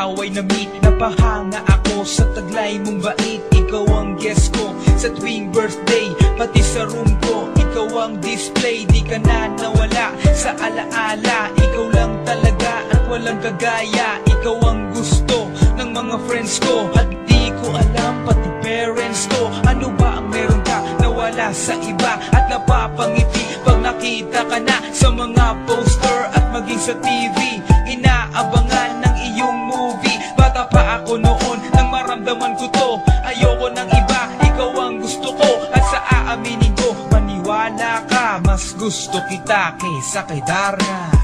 away na meet. Napahanga ako sa taglay mong bait. Ikaw ang guest ko sa tuwing birthday, pati sa room ko. Ikaw ang display, di ka na nawala sa alaala. Ikaw lang talaga at walang kagaya. Ikaw ang gusto ng mga friends ko, at di ko alam pati parents ko. Ano ba ang meron ka na wala sa iba, at napapangiti pag nakita ka na sa mga poster at maging sa TV. Inaabangan ng iyong movie. Bata pa ako noon nang maramdaman ko to. Ayoko ng iba, ikaw ang gusto ko. At sa aaminin ko, maniwala ka, mas gusto kita kaysa kay Darna.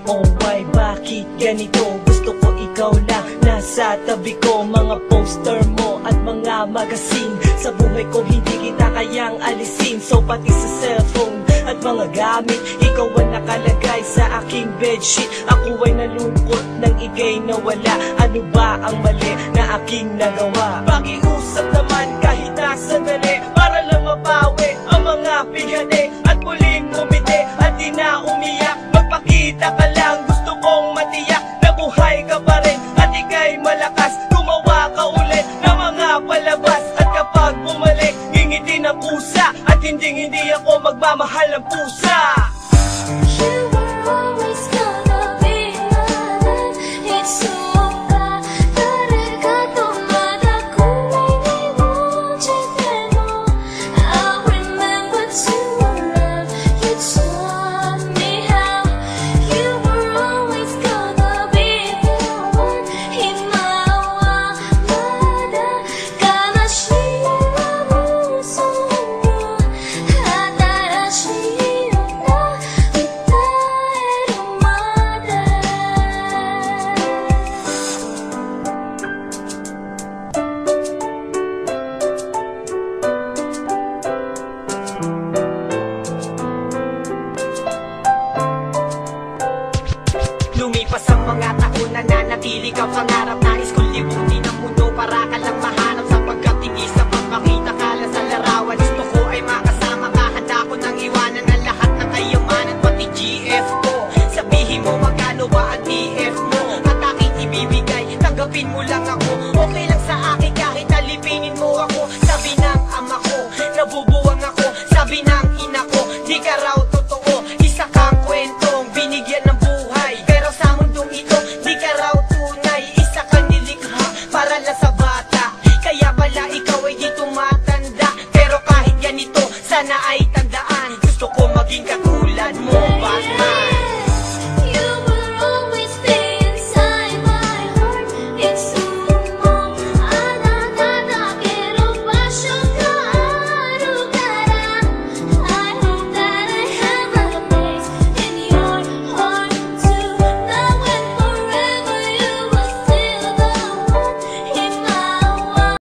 Oh why, bakit ganito? Gusto ko ikaw lang nasa tabi ko. Mga poster mo at mga magazine, sa buhay ko hindi kita kayang alisin. So pati sa cellphone at mga gamit, ikaw ang nakalagay sa aking bedsheet. Ako ay nalungkot nang ika'y nawala. Ano ba ang mali na aking nagawa? Pakiusap naman kahit nasa dali, para lang mabawi ang mga bigane at muling umiti at di na umiyak. Magpakita ka lang, gusto kong matiyak na buhay ka pa rin at ika'y malakas. Gumawa ka ulit ng mga palabas, at kapag bumalik, ngingiti ng pusa, at hindi ako magmamahal ng pusa. Lumipas ang mga taon, nananatili ka pangarap. Nais kong libutin ang mundo para ka lang mahanap. Sapagkat hindi sapat makita ka lang sa larawan. Gusto ko ay makasama ka, handa ko nang iwanan ang lahat ng kayamanan, pati GF ko. Sabihin mo magkano ba ang TF mo, at aking ibibigay, tanggapin mo lang ako. Okay lang sa akin kahit alipinin mo ako. Sabi ng ama ko, nabubuwang ako. Sabi ng ina ko, di ka raw totoo. Isa kang kwentong binigyan ng buhay, pero sa mundong ito, di ka raw tunay. Isa kang nilikha para lang sa bata, kaya pala ikaw ay di tumatanda. Pero kahit ganito, sana ay